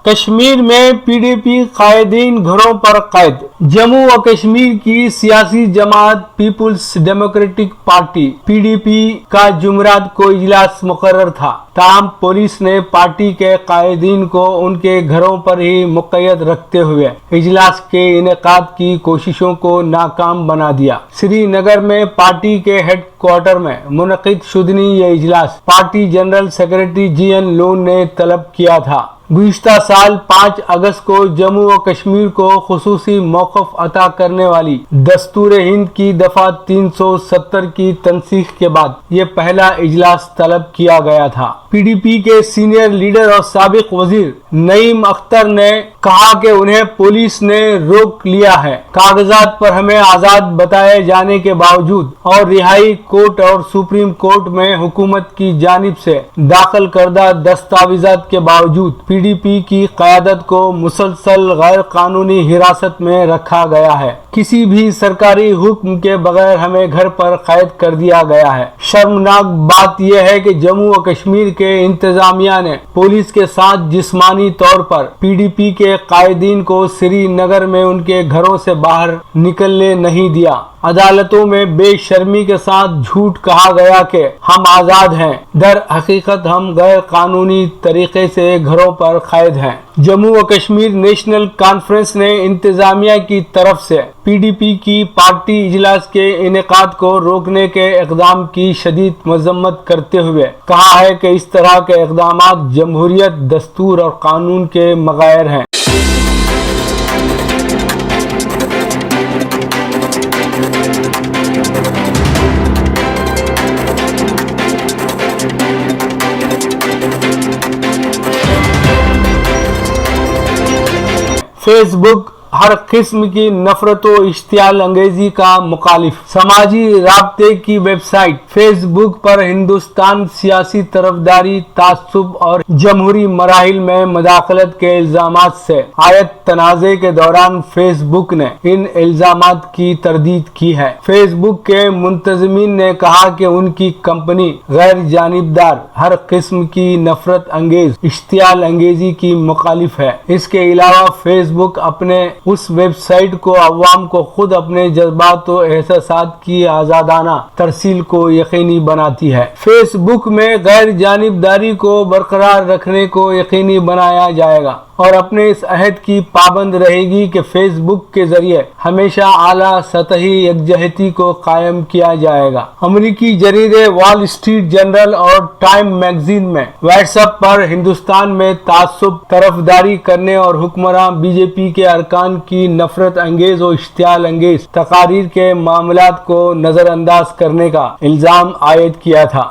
کشمیر میں پی ڈی پی قائدین گھروں پر قید۔ جموں و کشمیر کی سیاسی جماعت People's Democratic Party P D P کا جمعرات کو اجلاس مقرر تھا، تاہم پولیس نے پارٹی کے قائدین کو ان کے گھروں پر ہی مقید رکھتے ہوئے اجلاس کے انعقاد کی کوششوں کو ناکام بنا دیا۔ سری نگر میں پارٹی کے ہیڈ کوارٹر میں منعقد شدنی یہ اجلاس پارٹی جنرل سیکرٹری جی این لون نے طلب کیا تھا۔ گزشتہ سال 5 اگست کو جموں و کشمیر کو خصوصی موقف عطا کرنے والی دستور ہند کی دفعہ 370 کی تنسیخ کے بعد یہ پہلا اجلاس طلب کیا گیا تھا۔ پی ڈی پی کے سینئر لیڈر اور سابق وزیر نعیم اختر نے کہا کہ انہیں پولیس نے روک لیا ہے۔ کاغذات پر ہمیں آزاد بتائے جانے کے باوجود اور رہائی کورٹ اور سپریم کورٹ میں حکومت کی جانب سے داخل کردہ دستاویزات کے باوجود پی ڈی پی کی قیادت کو مسلسل غیر قانونی حراست میں رکھا گیا ہے۔ کسی بھی سرکاری حکم کے بغیر ہمیں گھر پر قید کر دیا گیا ہے۔ شرمناک بات یہ ہے کہ جموں و کشمیر کے انتظامیہ نے پولیس کے ساتھ جسمانی طور پر پی ڈی پی کے قائدین کو سری نگر میں ان کے گھروں سے باہر نکلنے نہیں دیا۔ عدالتوں میں بے شرمی کے ساتھ جھوٹ کہا گیا کہ ہم آزاد ہیں، در حقیقت ہم غیر قانونی طریقے سے گھروں پر قید ہیں۔ جموں و کشمیر نیشنل کانفرنس نے انتظامیہ کی طرف سے پی ڈی پی کی پارٹی اجلاس کے انعقاد کو روکنے کے اقدام کی شدید مذمت کرتے ہوئے کہا ہے کہ اس طرح کے اقدامات جمہوریت، دستور اور قانون کے مغیر ہیں۔ فیس بک ہر قسم کی نفرت و اشتعال انگیزی کا مخالف۔ سماجی رابطے کی ویب سائٹ فیس بک پر ہندوستان سیاسی طرفداری، تعصب اور جمہوری مراحل میں مداخلت کے الزامات سے عائد تنازع کے دوران فیس بک نے ان الزامات کی تردید کی ہے۔ فیس بک کے منتظمین نے کہا کہ ان کی کمپنی غیر جانبدار، ہر قسم کی نفرت انگیز اشتعال انگیزی کی مخالف ہے۔ اس کے علاوہ فیس بک اپنے اس ویب سائٹ کو عوام کو خود اپنے جذبات و احساسات کی آزادانہ ترسیل کو یقینی بناتی ہے۔ فیس بک میں غیر جانبداری کو برقرار رکھنے کو یقینی بنایا جائے گا اور اپنے اس عہد کی پابند رہے گی کہ فیس بک کے ذریعے ہمیشہ اعلیٰ سطحی یکجہتی کو قائم کیا جائے گا۔ امریکی جریدے وال اسٹریٹ جرنل اور ٹائم میگزین میں واٹس ایپ پر ہندوستان میں تعصب، طرفداری کرنے اور حکمراں بی جے پی کے ارکان کی نفرت انگیز و اشتعال انگیز تقاریر کے معاملات کو نظر انداز کرنے کا الزام عائد کیا تھا۔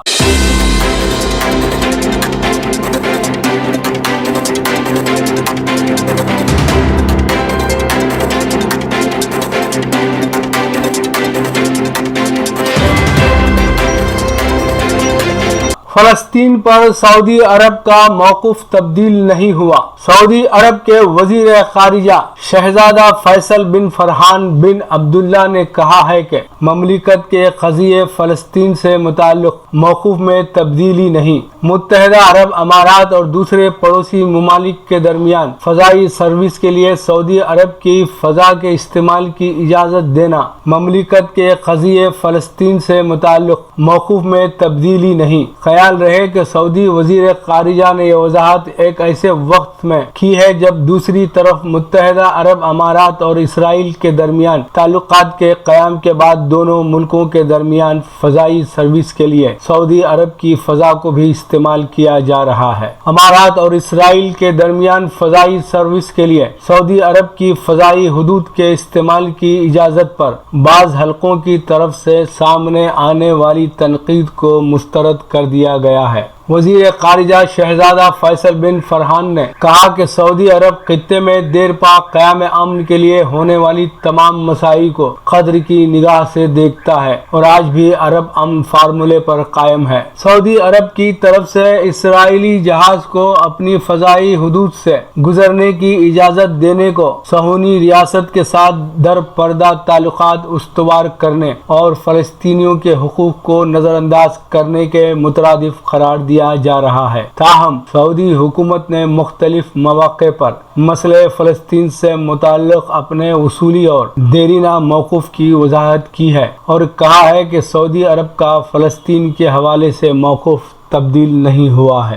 فلسطین پر سعودی عرب کا موقف تبدیل نہیں ہوا۔ سعودی عرب کے وزیر خارجہ شہزادہ فیصل بن فرحان بن عبداللہ نے کہا ہے کہ مملکت کے قضیہ فلسطین سے متعلق موقف میں تبدیلی نہیں۔ متحدہ عرب امارات اور دوسرے پڑوسی ممالک کے درمیان فضائی سروس کے لیے سعودی عرب کی فضا کے استعمال کی اجازت دینا مملکت کے قضیہ فلسطین سے متعلق موقف میں تبدیلی نہیں۔ خیال رہے کہ سعودی وزیر خارجہ نے یہ وضاحت ایک ایسے وقت میں کی ہے جب دوسری طرف متحدہ عرب امارات اور اسرائیل کے درمیان تعلقات کے قیام کے بعد دونوں ملکوں کے درمیان فضائی سروس کے لیے سعودی عرب کی فضا کو بھی استعمال کیا جا رہا ہے۔ امارات اور اسرائیل کے درمیان فضائی سروس کے لیے سعودی عرب کی فضائی حدود کے استعمال کی اجازت پر بعض حلقوں کی طرف سے سامنے آنے والی تنقید کو مسترد کر دیا گیا ہے۔ وزیر خارجہ شہزادہ فیصل بن فرحان نے کہا کہ سعودی عرب خطے میں دیر پا قیام امن کے لیے ہونے والی تمام مساعی کو قدر کی نگاہ سے دیکھتا ہے اور آج بھی عرب امن فارمولے پر قائم ہے۔ سعودی عرب کی طرف سے اسرائیلی جہاز کو اپنی فضائی حدود سے گزرنے کی اجازت دینے کو صہیونی ریاست کے ساتھ در پردہ تعلقات استوار کرنے اور فلسطینیوں کے حقوق کو نظر انداز کرنے کے مترادف قرار دیا کیا جا رہا ہے۔ تاہم سعودی حکومت نے مختلف مواقع پر مسئلہ فلسطین سے متعلق اپنے اصولی اور دیرینہ موقف کی وضاحت کی ہے اور کہا ہے کہ سعودی عرب کا فلسطین کے حوالے سے موقف تبدیل نہیں ہوا ہے۔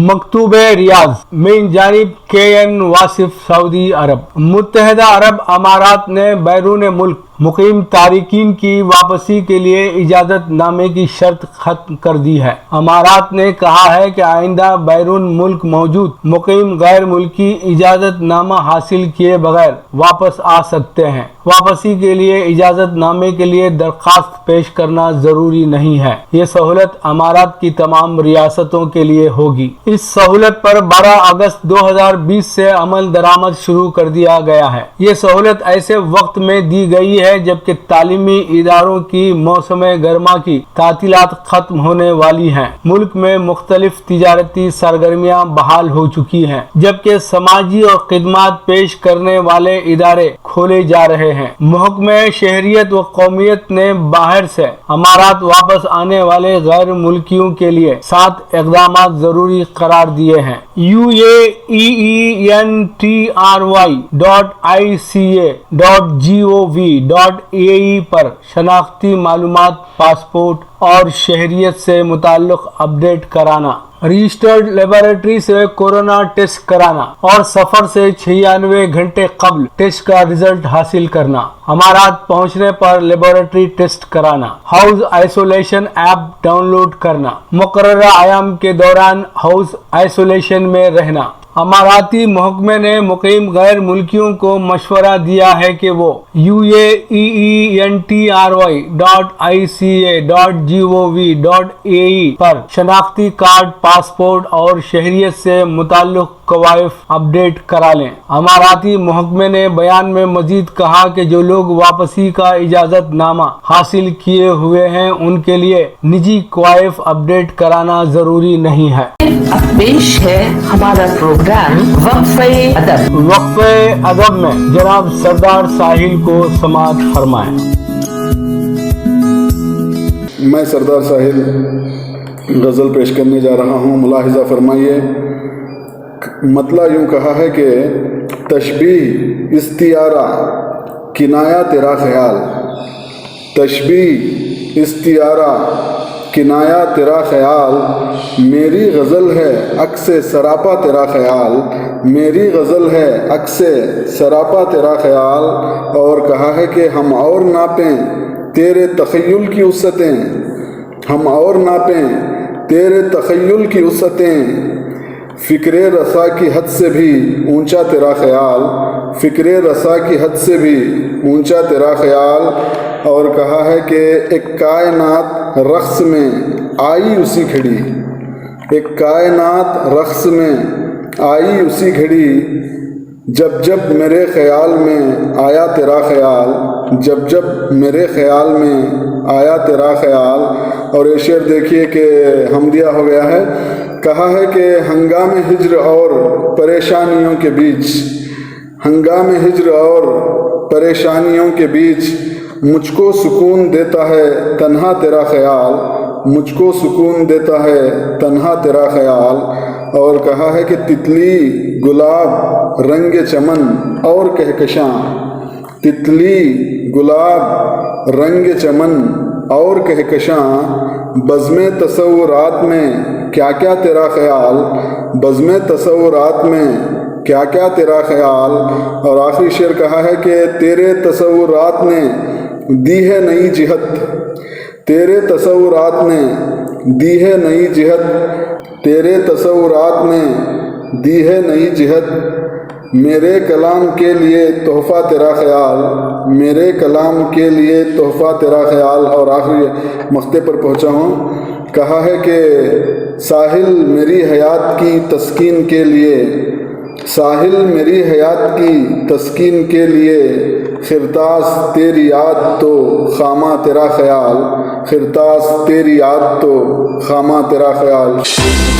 مکتوب ریاض من جانب KN واصف سعودی عرب۔ متحدہ عرب امارات نے بیرون ملک مقیم تارکین کی واپسی کے لیے اجازت نامے کی شرط ختم کر دی ہے۔ امارات نے کہا ہے کہ آئندہ بیرون ملک موجود مقیم غیر ملکی اجازت نامہ حاصل کیے بغیر واپس آ سکتے ہیں۔ واپسی کے لیے اجازت نامے کے لیے درخواست پیش کرنا ضروری نہیں ہے۔ یہ سہولت امارات کی تمام ریاستوں کے لیے ہوگی۔ اس سہولت پر 12 اگست 2020 سے عمل درآمد شروع کر دیا گیا ہے۔ یہ سہولت ایسے وقت میں دی گئی ہے جبکہ تعلیمی اداروں کی موسم گرما کی تعطیلات ختم ہونے والی ہیں۔ ملک میں مختلف تجارتی سرگرمیاں بحال ہو چکی ہیں جبکہ سماجی اور خدمات پیش کرنے والے ادارے کھولے جا رہے ہیں۔ محکمہ شہریت و قومیت نے باہر سے امارات واپس آنے والے غیر ملکیوں کے لیے 7 اقدامات ضروری قرار دیے ہیں۔ UAEENTRY.ICA.gov.ae پر شناختی معلومات، پاسپورٹ اور شہریت سے متعلق اپڈیٹ کرانا، رجسٹرڈ لیبارٹری سے کورونا ٹیسٹ کرانا اور سفر سے 96 گھنٹے قبل ٹیسٹ کا رزلٹ حاصل کرنا، امارات پہنچنے پر لیبارٹری ٹیسٹ کرانا، house isolation app download کرنا، مقررہ ایام کے دوران ہاؤس آئسولیشن میں رہنا۔ اماراتی محکمے نے مقیم غیر ملکیوں کو مشورہ دیا ہے کہ وہ UAEENTRY.ICA.gov.ae پر شناختی کارڈ، پاسپورٹ اور شہریت سے متعلق کوائف اپڈیٹ کرا لیں۔ اماراتی محکمے نے بیان میں مزید کہا کہ جو لوگ واپسی کا اجازت نامہ حاصل کیے ہوئے ہیں ان کے لیے نجی کوائف اپڈیٹ کرانا ضروری نہیں ہے۔ اب پیش ہے ہمارا پروگرام وقفہ ادب۔ وقفہ ادب میں جناب سردار ساحل کو سماعت فرمائیں۔ میں سردار ساحل غزل پیش کرنے جا رہا ہوں، ملاحظہ فرمائیے۔ مطلع یوں کہا ہے کہ تشبیہ استعارہ کنایہ تیرا خیال، تشبیہ استعارہ کنایہ تیرا خیال، میری غزل ہے عکس سراپا تیرا خیال، میری غزل ہے عکس سراپا تیرا خیال۔ اور کہا ہے کہ ہم اور ناپیں تیرے تخیل کی وسعتیں، ہم اور ناپیں تیرے تخیل کی وسعتیں، فکر رسا کی حد سے بھی اونچا تیرا خیال، فکر رسا کی حد سے بھی اونچا تیرا خیال۔ اور کہا ہے کہ ایک کائنات رقص میں آئی اسی گھڑی، ایک کائنات رقص میں آئی اسی گھڑی، جب جب میرے خیال میں آیا تیرا خیال، جب جب میرے خیال میں آیا تیرا خیال۔ اور یہ شعر دیکھیے کہ حمدیہ ہو گیا ہے۔ کہا ہے کہ ہنگام ہجر اور پریشانیوں کے بیچ، ہنگام ہجر اور پریشانیوں کے بیچ مجھ کو سکون دیتا ہے تنہا تیرا خیال، مجھ کو سکون دیتا ہے تنہا تیرا خیال۔ اور کہا ہے کہ تتلی گلاب رنگ چمن اور کہکشاں، تتلی گلاب رنگ چمن اور کہکشاں، بزم تصورات میں کیا کیا تیرا خیال، بزم تصورات میں کیا کیا تیرا خیال۔ اور آخری شعر کہا ہے کہ تیرے تصورات نے دی ہے نئی جہت، تیرے تصورات نے دی ہے نئی جہت، تیرے تصورات نے دی ہے نئی جہت، میرے کلام کے لیے تحفہ تیرا خیال، میرے کلام کے لیے تحفہ تیرا خیال۔ اور آخری مقطع پر پہنچا ہوں۔ کہا ہے کہ ساحل میری حیات کی تسکین کے لیے، ساحل میری حیات کی تسکین کے لیے، خرطاس تیری یاد تو خامہ تیرا خیال، خرتاس تیری یاد تو خامہ تیرا خیال.